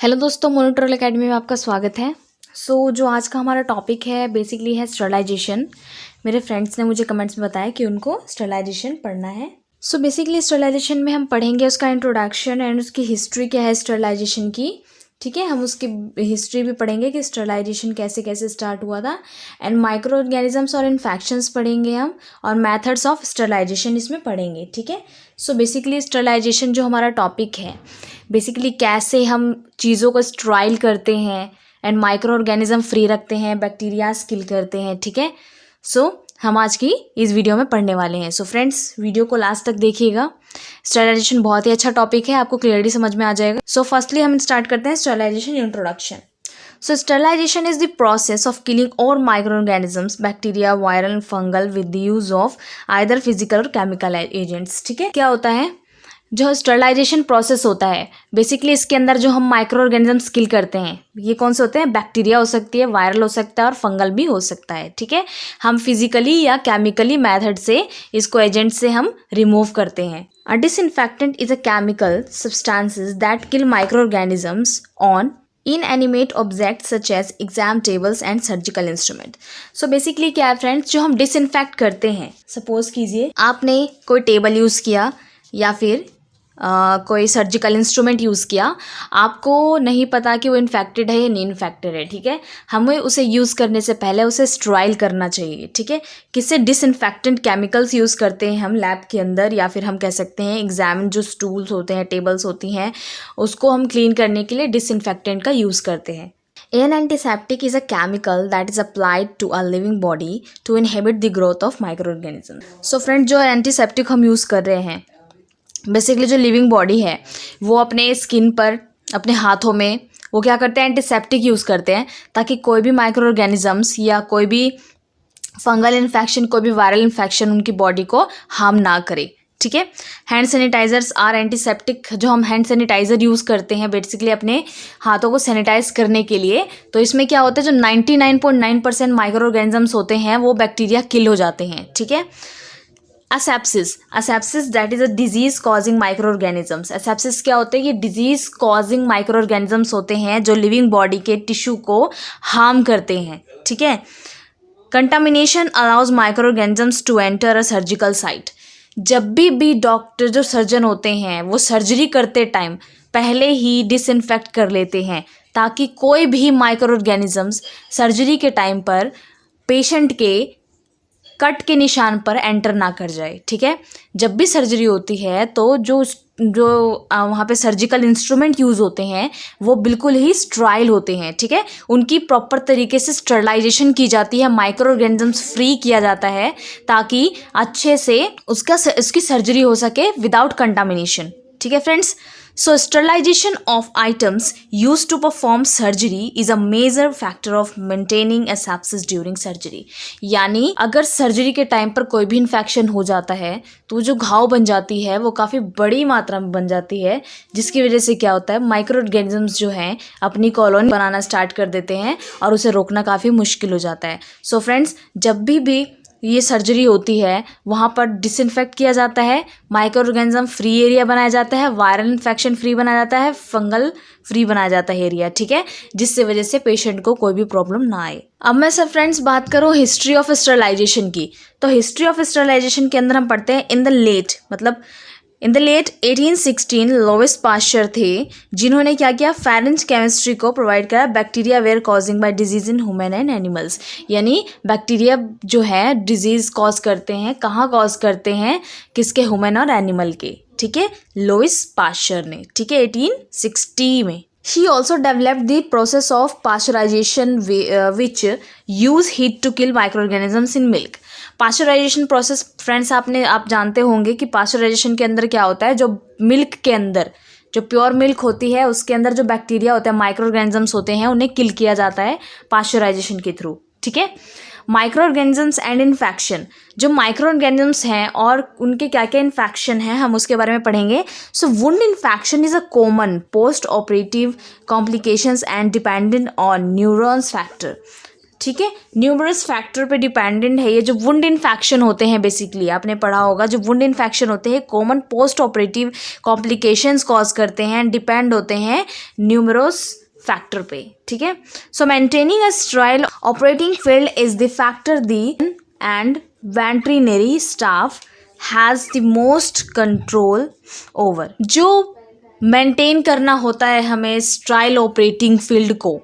Hello दोस्तों, मोनोट्रोल academy में आपका स्वागत है। जो आज का हमारा टॉपिक है बेसिकली है स्टरलाइजेशन। मेरे फ्रेंड्स ने मुझे कमेंट्स में बताया कि उनको स्टरलाइजेशन पढ़ना है। बेसिकली स्टरलाइजेशन में हम पढ़ेंगे उसका इंट्रोडक्शन एंड उसकी हिस्ट्री क्या है स्टरलाइजेशन की। ठीक है, हम उसकी हिस्ट्री भी पढ़ेंगे कि स्टरलाइजेशन कैसे कैसे स्टार्ट हुआ था एंड माइक्रो ऑर्गेनिजम्स और इन्फेक्शंस पढ़ेंगे हम, और मेथड्स ऑफ स्टरलाइजेशन इसमें पढ़ेंगे। ठीक है, बेसिकली स्टरलाइजेशन जो हमारा टॉपिक है, बेसिकली कैसे हम चीज़ों को स्टराइल करते हैं एंड माइक्रो ऑर्गेनिज्म फ्री रखते हैं, बैक्टीरियाज किल करते हैं। ठीक है, हम आज की इस वीडियो में पढ़ने वाले हैं। फ्रेंड्स, वीडियो को लास्ट तक देखिएगा। स्टरलाइजेशन बहुत ही अच्छा टॉपिक है, आपको क्लियरली समझ में आ जाएगा। फर्स्टली हम स्टार्ट करते हैं sterilization introduction. Sterilization is the process of killing all microorganisms, bacteria, viral and fungal with the use of either physical or chemical agents। ठीक है, क्या होता है जो स्टरलाइजेशन प्रोसेस होता है, बेसिकली इसके अंदर जो हम माइक्रो ऑर्गेनिजम्स किल करते हैं, ये कौन से होते हैं? बैक्टीरिया हो सकती है, वायरल हो सकता है और फंगल भी हो सकता है। ठीक है, हम फिजिकली या केमिकली मेथड से इसको एजेंट से हम रिमूव करते हैं। A disinfectant is a chemical substances that kill micro organisms on inanimate object such as exam tables and surgical instrument. Basically क्या है फ्रेंड्स, जो हम डिसइंफेक्ट करते हैं, सपोज कीजिए आपने कोई टेबल यूज़ किया या फिर कोई सर्जिकल इंस्ट्रूमेंट यूज़ किया, आपको नहीं पता कि वो इन्फेक्टेड है या नहीं इन्फेक्टेड है। ठीक है, हमें उसे यूज़ करने से पहले उसे स्टराइल करना चाहिए। ठीक है, किससे? डिसइंफेक्टेंट केमिकल्स यूज़ करते हैं हम लैब के अंदर, या फिर हम कह सकते हैं एग्जामिन जो स्टूल्स होते हैं, टेबल्स होती हैं, उसको हम क्लीन करने के लिए डिसइंफेक्टेंट का यूज़ करते हैं। An antiseptic is a chemical that is applied to a living body to inhibit the growth of microorganisms। Friend, जो एंटीसेप्टिक हम यूज़ कर रहे हैं, बेसिकली जो लिविंग बॉडी है वो अपने स्किन पर, अपने हाथों में वो क्या करते हैं? एंटीसेप्टिक यूज़ करते हैं, ताकि कोई भी माइक्रो ऑर्गेनिजम्स या कोई भी फंगल इन्फेक्शन, कोई भी वायरल इन्फेक्शन उनकी बॉडी को हार्म ना करे। ठीक है, हैंड सैनिटाइजर्स आर एंटीसेप्टिक। जो हम हैंड सैनिटाइजर यूज़ करते हैं बेसिकली अपने हाथों को सैनिटाइज करने के लिए, तो इसमें क्या होता है, जो 99.9% माइक्रो ऑर्गेनिजम्स होते हैं वो बैक्टीरिया किल हो जाते हैं। ठीक है, asepsis that is a disease causing micro organisms. Asepsis क्या होते हैं? ये डिजीज कॉजिंग माइक्रो ऑर्गेनिजम्स होते हैं जो लिविंग बॉडी के टिश्यू को हार्म करते हैं। ठीक है, contamination allows micro organisms to enter a surgical site. जब भी डॉक्टर, जो सर्जन होते हैं, वो सर्जरी करते टाइम पहले ही डिसइंफेक्ट कर लेते हैं, ताकि कोई भी माइक्रो ऑर्गेनिजम्स सर्जरी के टाइम पर पेशेंट के कट के निशान पर एंटर ना कर जाए। ठीक है, जब भी सर्जरी होती है तो जो वहाँ पे सर्जिकल इंस्ट्रूमेंट यूज़ होते हैं वो बिल्कुल ही स्टराइल होते हैं। ठीक है, उनकी प्रॉपर तरीके से स्टरलाइजेशन की जाती है, माइक्रो ऑर्गेनिजम्स फ्री किया जाता है, ताकि अच्छे से उसकी सर्जरी हो सके विदाउट कंटामिनेशन। ठीक है friends, sterilization of items used to perform surgery is a major factor of maintaining asepsis during surgery। यानी अगर सर्जरी के टाइम पर कोई भी इन्फेक्शन हो जाता है तो जो घाव बन जाती है वो काफ़ी बड़ी मात्रा में बन जाती है, जिसकी वजह से क्या होता है, माइक्रो ऑर्गेनिजम्स जो हैं अपनी कॉलोनी बनाना स्टार्ट कर देते हैं और उसे रोकना काफ़ी मुश्किल हो जाता है। फ्रेंड्स, जब भी ये सर्जरी होती है वहाँ पर डिसइंफेक्ट किया जाता है, माइक्रो ऑर्गेनिज्म फ्री एरिया बनाया जाता है, वायरल इन्फेक्शन फ्री बनाया जाता है, फंगल फ्री बनाया जाता है एरिया। ठीक है, जिससे वजह से पेशेंट को कोई भी प्रॉब्लम ना आए। अब मैं फ्रेंड्स बात करूँ हिस्ट्री ऑफ स्टरलाइजेशन की, तो हिस्ट्री ऑफ स्टरलाइजेशन के अंदर हम पढ़ते हैं in the late 1816 Louis Pasteur थे, जिन्होंने क्या किया, फेरेंज केमिस्ट्री को प्रोवाइड करा। Bacteria were causing by disease in human and animals. यानी बैक्टीरिया जो है डिजीज कॉज करते हैं, कहाँ कॉज करते हैं, किसके? ह्यूमन और एनिमल के। ठीक है, लोइस पाश्चर ने। ठीक है, 1860 में। He also developed the process of pasteurization which use heat to kill microorganisms in milk। Pasteurization process friends आप जानते होंगे कि पास्चराइजेशन के अंदर क्या होता है, जो मिल्क के अंदर, जो प्योर मिल्क होती है उसके अंदर जो बैक्टीरिया होते हैं, माइक्रो ऑर्गेनिजम्स होते हैं, उन्हें किल किया जाता है पास्चराइजेशन के थ्रू। ठीक है, माइक्रो ऑर्गेनिजम्स एंड इन्फेक्शन। जो माइक्रो ऑर्गेनिजम्स हैं और उनके क्या क्या इन्फेक्शन हैं हम उसके बारे में पढ़ेंगे। Wound infection is a common post operative complications and dependent on neurons factor. ठीक है। न्यूमरस फैक्टर पे डिपेंडेंट है ये। जो वुंड इन्फेक्शन होते हैं, बेसिकली आपने पढ़ा होगा, जो वुंड इन्फेक्शन होते हैं common post operative complications cause करते हैं, डिपेंड होते हैं न्यूमरस फैक्टर पे, ठीक है। सो maintaining a sterile operating field is the factor the end veterinary staff has the most control over. जो मेंटेन करना होता है हमें स्टेराइल ऑपरेटिंग फील्ड को,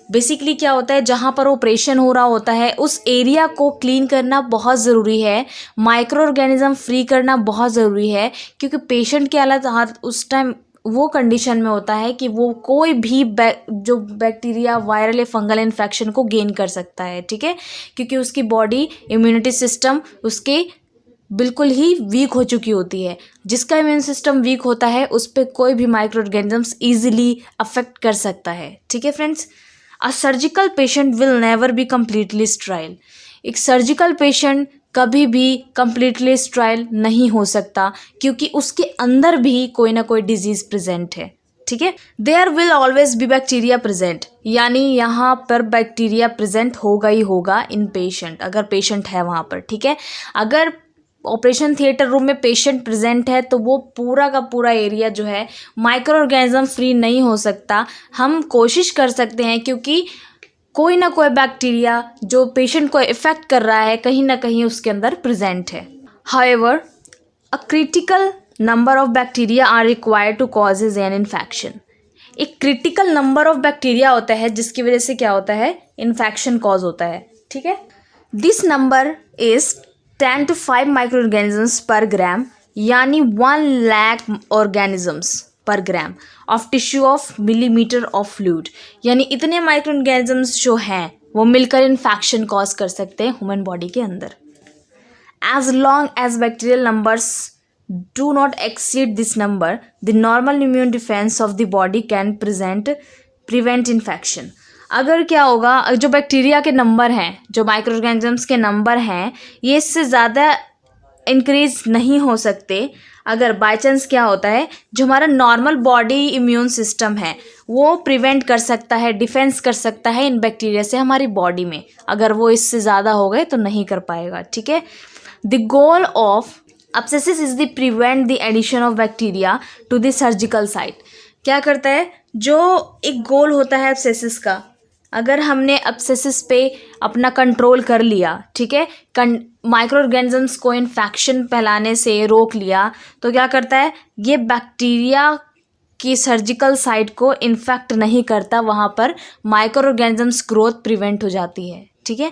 बेसिकली क्या होता है, जहाँ पर ऑपरेशन हो रहा होता है उस एरिया को क्लीन करना बहुत ज़रूरी है, माइक्रो ऑर्गेनिज्म फ्री करना बहुत ज़रूरी है, क्योंकि पेशेंट के हालात उस टाइम वो कंडीशन में होता है कि वो कोई भी जो बैक्टीरिया, वायरल या फंगल इन्फेक्शन को गेन कर सकता है, ठीक है, क्योंकि उसकी बॉडी इम्यूनिटी सिस्टम उसके बिल्कुल ही वीक हो चुकी होती है। जिसका इम्यून सिस्टम वीक होता है उस पर कोई भी माइक्रो ऑर्गेनिजम्स ईजिली अफेक्ट कर सकता है, ठीक है friends. A surgical patient will never be completely sterile. एक सर्जिकल पेशेंट कभी भी कम्प्लीटली स्टेराइल नहीं हो सकता, क्योंकि उसके अंदर भी कोई ना कोई डिजीज़ प्रेजेंट है, ठीक है। There will always be bacteria present, यानी यहाँ पर बैक्टीरिया प्रेजेंट होगा ही होगा इन पेशेंट, अगर पेशेंट है वहाँ पर, ठीक है। अगर ऑपरेशन थिएटर रूम में पेशेंट प्रेजेंट है तो वो पूरा का पूरा एरिया जो है माइक्रो ऑर्गेनिज्म फ्री नहीं हो सकता। हम कोशिश कर सकते हैं, क्योंकि कोई ना कोई बैक्टीरिया जो पेशेंट को इफेक्ट कर रहा है कहीं ना कहीं उसके अंदर प्रेजेंट है। However a critical number of bacteria are required to causes an infection. एक क्रिटिकल नंबर ऑफ बैक्टीरिया होता है जिसकी वजह से क्या होता है, इन्फेक्शन कॉज होता है, ठीक है। This number is 10 to 5 micro organisms पर ग्राम, यानी 1 लाख ऑर्गेनिजम्स पर gram of tissue of millimetre of fluid, यानी इतने माइक्रो ऑर्गेनिजम्स जो हैं वो मिलकर इन्फेक्शन कॉज कर सकते हैं ह्यूमन बॉडी के अंदर। As long as bacterial numbers do not exceed this number, the normal immune defence of the body can prevent infection. अगर क्या होगा, जो बैक्टीरिया के नंबर हैं, जो माइक्रो ऑर्गेनिजम्स के नंबर हैं, ये इससे ज़्यादा इंक्रीज नहीं हो सकते अगर बाय चांस क्या होता है, जो हमारा नॉर्मल बॉडी इम्यून सिस्टम है वो प्रिवेंट कर सकता है, डिफेंस कर सकता है इन बैक्टीरिया से हमारी बॉडी में। अगर वो इससे ज़्यादा हो गए तो नहीं कर पाएगा, ठीक है। The goal of asepsis is the prevent the addition of bacteria to the surgical site. क्या करता है, जो एक गोल होता है एब्सेसिस का, अगर हमने एब्सेसिस पे अपना कंट्रोल कर लिया, ठीक है, माइक्रो ऑर्गेनिजम्स को इन्फेक्शन फैलाने से रोक लिया, तो क्या करता है, ये बैक्टीरिया की सर्जिकल साइट को इन्फेक्ट नहीं करता, वहाँ पर माइक्रो ऑर्गेनिजम्स ग्रोथ प्रिवेंट हो जाती है, ठीक है।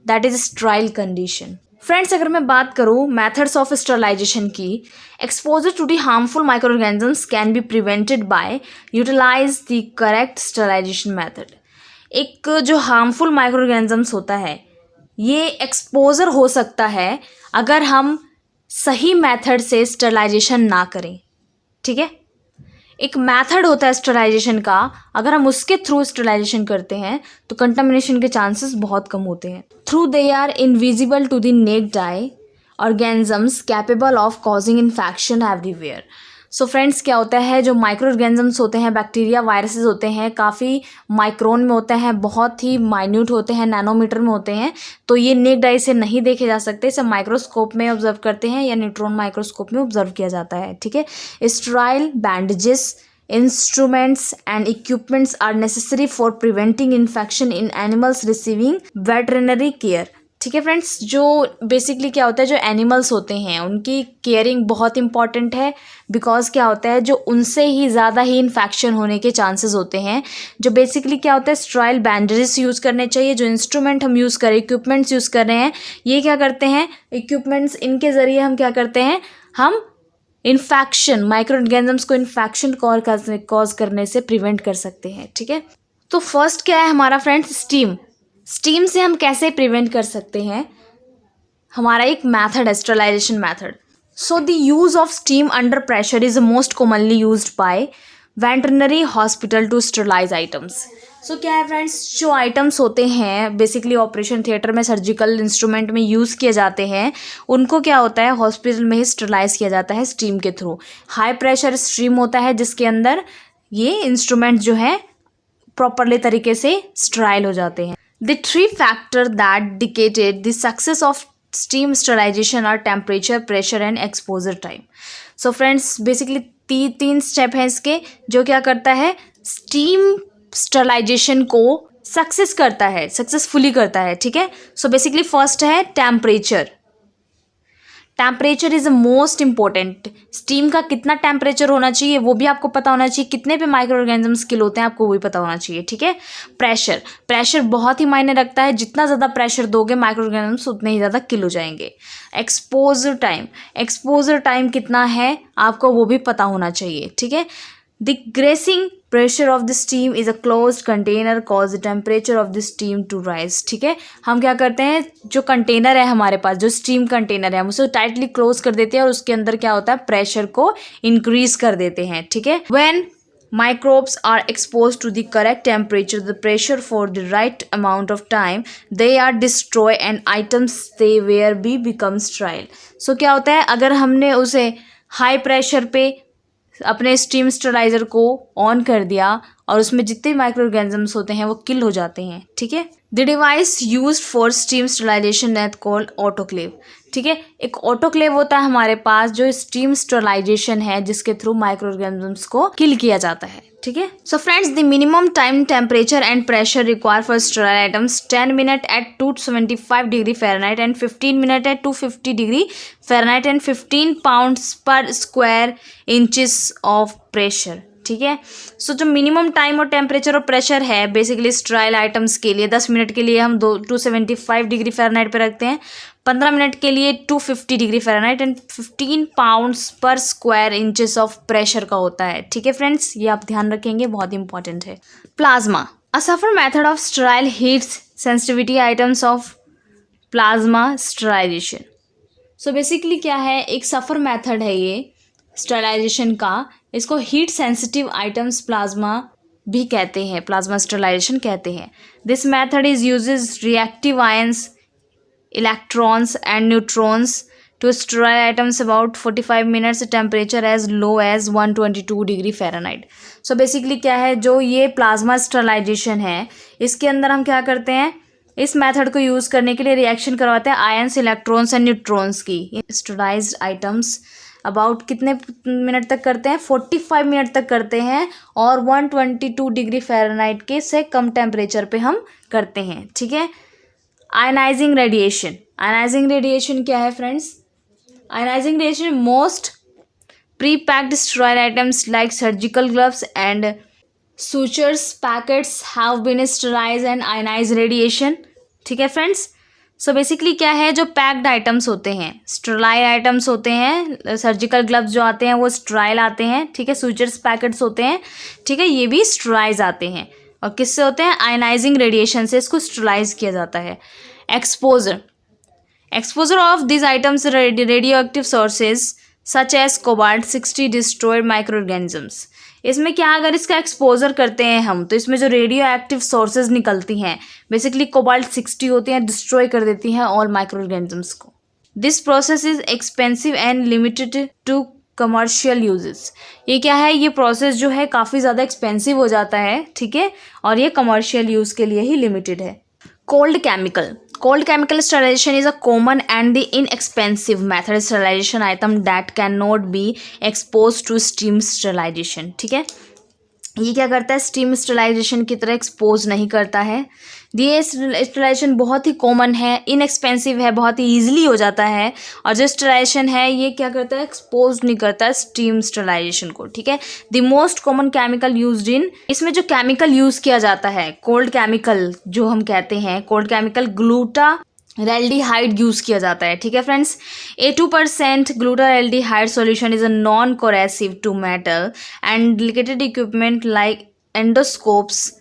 That is sterile condition. Friends, अगर मैं बात करूँ मेथड्स ऑफ स्टेरलाइजेशन की, exposure to the harmful microorganisms can be prevented by utilize the correct sterilization method. एक जो हार्मफुल माइक्रो ऑर्गेनिजम्स होता है ये एक्सपोजर हो सकता है अगर हम सही मेथड से स्टेरलाइजेशन ना करें, ठीक है। एक मेथड होता है स्टेरलाइजेशन का, अगर हम उसके थ्रू स्टेरलाइजेशन करते हैं तो कंटामिनेशन के चांसेस बहुत कम होते हैं। Through they are invisible to the naked eye organisms capable of causing infection everywhere. So friends, क्या होता है, जो माइक्रो ऑर्गेनिजम्स होते हैं, बैक्टीरिया, वायरसेस होते हैं, काफ़ी माइक्रोन में होते हैं, बहुत ही माइन्यूट होते हैं, नैनोमीटर में होते हैं, तो ये नेक्ड आई से नहीं देखे जा सकते, इसे माइक्रोस्कोप में ऑब्जर्व करते हैं या न्यूट्रॉन माइक्रोस्कोप में ऑब्जर्व किया जाता है, ठीक है। Sterile bandages, instruments and equipments are necessary for preventing infection in animals receiving veterinary care, ठीक है फ्रेंड्स। जो बेसिकली क्या होता है, जो एनिमल्स होते हैं उनकी केयरिंग बहुत इंपॉर्टेंट है, बिकॉज क्या होता है, जो उनसे ही ज़्यादा ही इन्फेक्शन होने के चांसेस होते हैं। जो बेसिकली क्या होता है, स्टेराइल बैंडेजेस यूज़ करने चाहिए। जो इंस्ट्रूमेंट हम यूज़ करें, इक्विपमेंट्स यूज़ कर रहे हैं, ये क्या करते हैं, इक्विपमेंट्स, इनके ज़रिए हम क्या करते हैं, हम इन्फेक्शन, माइक्रो ऑर्गेनिजम्स को इन्फेक्शन कॉज करने से प्रिवेंट कर सकते हैं, ठीक है। तो फर्स्ट क्या है हमारा फ्रेंड्स, स्टीम। स्टीम से हम कैसे प्रिवेंट कर सकते हैं, हमारा एक मैथड है sterilisation method. So the use of steam under pressure is most commonly used by veterinary hospital to sterilise items. So क्या है फ्रेंड्स, जो आइटम्स होते हैं बेसिकली ऑपरेशन थिएटर में सर्जिकल इंस्ट्रूमेंट में यूज़ किए जाते हैं, उनको क्या होता है, हॉस्पिटल में ही स्टेरलाइज किया जाता है स्टीम के थ्रू। हाई प्रेशर स्टीम होता है जिसके अंदर ये इंस्ट्रूमेंट जो है प्रॉपरली तरीके से स्टेराइल हो जाते हैं, The three factors that dictated the success of steam sterilization are temperature, pressure and exposure time. So friends, basically तीन स्टेप हैं इसके, जो क्या करता है, स्टीम स्टरलाइजेशन को सक्सेसफुली करता है, ठीक है. सो बेसिकली फर्स्ट है temperature. Temperature is the most important. Steam का कितना टेम्परेचर होना चाहिए वो भी आपको पता होना चाहिए, कितने पे माइक्रो ऑर्गेनिजम्स किल होते हैं आपको वो भी पता होना चाहिए, ठीक है. प्रेशर बहुत ही मायने रखता है, जितना ज़्यादा प्रेशर दोगे माइक्रो ऑर्गेनिजम्स उतने ही ज़्यादा किल हो जाएंगे. एक्सपोजर टाइम कितना है आपको वो भी पता होना चाहिए, ठीक है. The decreasing pressure of the steam is a closed container cause the temperature of the steam to rise. ठीक है, हम क्या करते हैं, जो कंटेनर है हमारे पास, जो स्टीम कंटेनर है, हम उसे टाइटली क्लोज कर देते हैं और उसके अंदर क्या होता है, प्रेशर को इंक्रीज कर देते हैं, ठीक है. When microbes are exposed to the correct temperature, the pressure for the right amount of time, they are destroyed and items they were be become sterile. So क्या होता है, अगर हमने उसे हाई प्रेशर पे अपने स्टीम स्टरलाइजर को on कर दिया और उसमें जितने माइक्रो ऑर्गेनिजम्स होते हैं वो किल हो जाते हैं, ठीक है. The device used for steam sterilization that called autoclave. ठीक है, एक ऑटोक्लेव होता है हमारे पास जो स्टीम स्टरलाइजेशन है, जिसके थ्रू माइक्रो ऑर्गेनिजम्स को किल किया जाता है, ठीक है. So friends, the minimum time temperature and pressure require for sterile items 10 minute at 275 degree Fahrenheit and 15 minute at 250 degree Fahrenheit and 15 pounds per square inches of pressure. ठीक है, so जो minimum time और temperature और pressure है basically sterile items के लिए, 10 minute के लिए हम 275 डिग्री फ़ारेनहाइट पे रखते हैं, 15 मिनट के लिए 250 degree Fahrenheit and 15 pounds per square inches of pressure का होता है. ठीक है फ्रेंड्स, ये आप ध्यान रखेंगे, बहुत इंपॉर्टेंट है. Plasma, a safer method of sterile heats sensitivity items of plasma sterilisation. So basically क्या है, एक सफर मेथड है ये स्टरलाइजेशन का, इसको हीट सेंसिटिव आइटम्स प्लाज्मा भी कहते हैं, प्लाज्मा स्टरलाइजेशन कहते हैं. This method is uses reactive ions, electrons and neutrons to sterile items about 45 minutes temperature as low as 122 degree Fahrenheit. So basically क्या है, जो ये प्लाज्मा स्टरलाइजेशन है इसके अंदर हम क्या करते हैं, इस मेथड को यूज़ करने के लिए रिएक्शन करवाते हैं आयंस, इलेक्ट्रॉन्स एंड न्यूट्रॉन्स की. स्टरलाइज्ड आइटम्स अबाउट कितने मिनट तक करते हैं, 45 मिनट तक करते हैं और 122 डिग्री फ़ारेनहाइट के से कम टेम्परेचर पे हम करते हैं. ठीक है. आयनाइजिंग रेडिएशन, आयनाइजिंग रेडिएशन क्या है friends, ionising radiation most pre packed sterile items like surgical gloves and sutures packets have been sterilised and ionise radiation. ठीक है फ्रेंड्स, सो बेसिकली क्या है, जो पैक्ड आइटम्स होते हैं, स्टराइल आइटम्स होते हैं, सर्जिकल ग्लव्स जो आते हैं वो स्टराइल आते हैं. ठीक है, सूचर्स पैकेट्स होते हैं, ठीक है, ये भी स्टराइज आते हैं और किससे होते हैं, आयनाइजिंग रेडिएशन से इसको स्टरलाइज किया जाता है. Exposure of this items radioactive sources such as cobalt 60 destroyed microorganisms. इसमें क्या, अगर इसका एक्सपोजर करते हैं हम तो इसमें जो रेडियो एक्टिव सोर्सेज निकलती हैं बेसिकली कोबाल्ट 60 होती हैं, डिस्ट्रॉय कर देती हैं ऑल माइक्रो ऑर्गेनिजम्स को. This process is expensive and limited to commercial uses. ये क्या है, ये प्रोसेस जो है काफ़ी ज़्यादा एक्सपेंसिव हो जाता है, ठीक है, और ये कमर्शियल यूज़ के लिए ही लिमिटेड है. Cold chemical sterilization is a common and the inexpensive method sterilization item that can not be expose to steam sterilization. ठीक है, ये क्या करता है, स्टीम स्टरलाइजेशन की तरह एक्सपोज नहीं करता है. ये स्टरलाइजेशन बहुत ही कॉमन है, इनएक्सपेंसिव है, बहुत ही ईजिली हो जाता है, और जो स्टरलाइजेशन है ये क्या करता है, एक्सपोज नहीं करता है स्टीम स्टरलाइजेशन को. ठीक है, the most common chemical used in, इसमें जो केमिकल यूज़ किया जाता है, कोल्ड केमिकल जो हम कहते हैं, कोल्ड केमिकल ग्लूटारेल्डिहाइड यूज़ किया जाता है. ठीक है friends, 82% glutaraldehyde solution is a non corrosive to metal and delicated equipment like endoscopes.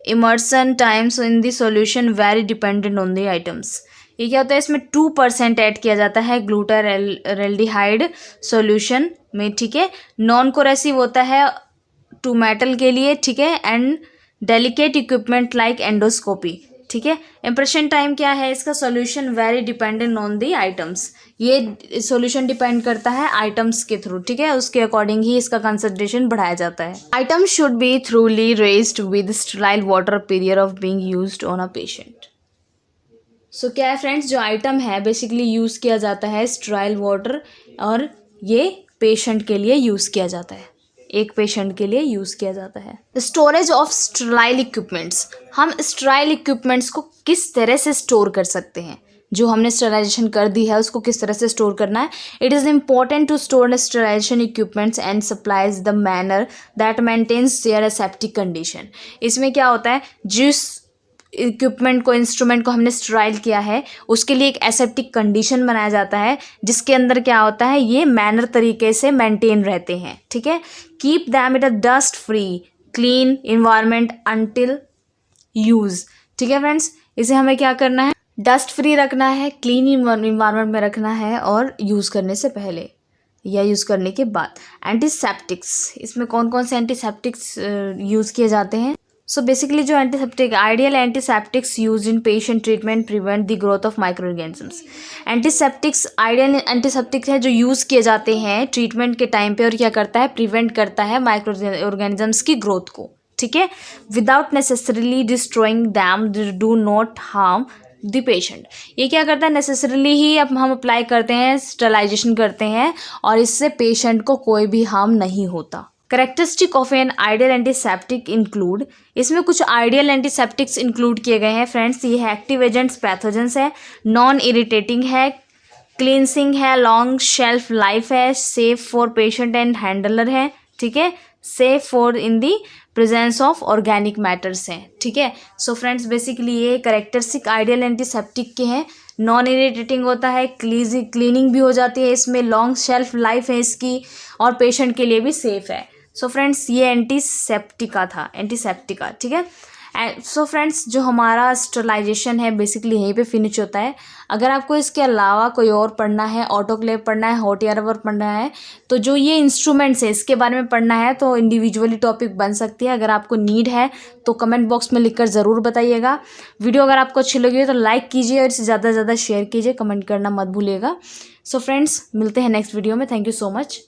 Immersion times in the solution very dependent on the items. ये क्या होता है, इसमें 2% ऐड किया जाता है ग्लूटारेल्डिहाइड सॉल्यूशन में. ठीक है, नॉन कोरेसिव होता है टू मेटल के लिए. ठीक है, and delicate equipment like endoscopy. ठीक है। इम्प्रेशन टाइम क्या है इसका, solution very dependent on the items, ये सॉल्यूशन डिपेंड करता है आइटम्स के थ्रू, ठीक है, उसके अकॉर्डिंग ही इसका कंसंट्रेशन बढ़ाया जाता है। Item should be thoroughly rinsed with sterile water period of being used on a patient. So क्या है फ्रेंड्स, जो आइटम है बेसिकली यूज़ किया जाता है स्टेराइल वाटर, और ये पेशेंट के लिए यूज़ किया जाता है, एक पेशेंट के लिए यूज़ किया जाता है। स्टोरेज ऑफ स्टेराइल इक्विपमेंट्स, हम स्टेराइल इक्विपमेंट्स को किस तरह से स्टोर कर सकते हैं, जो हमने स्टेराइजेशन कर दी है उसको किस तरह से स्टोर करना है। It is important to store sterilisation equipments and supplies the manner that maintains their aseptic condition. इसमें क्या होता है, जिस इक्विपमेंट को, इंस्ट्रूमेंट को हमने स्टेराइल किया है उसके लिए एक एसेप्टिक कंडीशन बनाया जाता है, जिसके अंदर क्या होता है, ये मैनर तरीके से मेंटेन रहते हैं, ठीक है। Keep them it a dust free clean environment until use, ठीक है फ्रेंड्स। इसे हमें क्या करना है, डस्ट फ्री रखना है, क्लीन इन्वायरमेंट में रखना है, और यूज़ करने से पहले या यूज़ करने के बाद। एंटीसेप्टिक्स, इसमें कौन कौन से एंटीसेप्टिक्स यूज़ किए जाते हैं। सो बेसिकली जो antiseptic, ideal antiseptics use in patient treatment prevent the growth of micro organisms. Antiseptics ideal antiseptics है जो यूज़ किए जाते हैं ट्रीटमेंट के टाइम पे, और क्या करता है, प्रिवेंट करता है माइक्रो ऑर्गेनिजम्स की ग्रोथ को, ठीक है, without necessarily destroying them, do not harm the patient. ये क्या करता है, नेसेसरीली ही अब हम अप्लाई करते हैं, स्टेरिलाइजेशन करते हैं, और इससे पेशेंट को कोई भी हार्म नहीं होता। Characteristic of an ideal antiseptic include, इसमें कुछ आइडियल एंटीसेप्टिक्स इंक्लूड किए गए हैं फ्रेंड्स। ये है एक्टिव एजेंट्स, पैथोजेंस है, नॉन इरिटेटिंग है, क्लींसिंग है, लॉन्ग शेल्फ लाइफ है, safe for patient and handler है, ठीक है, safe for in the presence of organic matters हैं, ठीक है। सो फ्रेंड्स बेसिकली ये करेक्टरिस्टिक आइडियल एंटीसेप्टिक के हैं, नॉन इरिटेटिंग होता है, क्लीनिंग भी हो जाती है इसमें, लॉन्ग शेल्फ लाइफ है इसकी, और पेशेंट के लिए भी सेफ है। सो फ्रेंड्स ये एंटीसेप्टिका था, एंटीसेप्टिका, ठीक है। सो फ्रेंड्स जो हमारा स्टेरिलाइजेशन है बेसिकली यहीं पे फिनिश होता है। अगर आपको इसके अलावा कोई और पढ़ना है, ऑटोक्लेव पढ़ना है, हॉट एयर पढ़ना है, तो जो ये इंस्ट्रूमेंट्स है इसके बारे में पढ़ना है तो इंडिविजुअली टॉपिक बन सकती है। अगर आपको नीड है तो कमेंट बॉक्स में लिखकर ज़रूर बताइएगा। वीडियो अगर आपको अच्छी लगी हो तो लाइक कीजिए, और इसे ज़्यादा से ज़्यादा शेयर कीजिए, कमेंट करना मत भूलिएगा। सो फ्रेंड्स मिलते हैं नेक्स्ट वीडियो में। Thank you so much.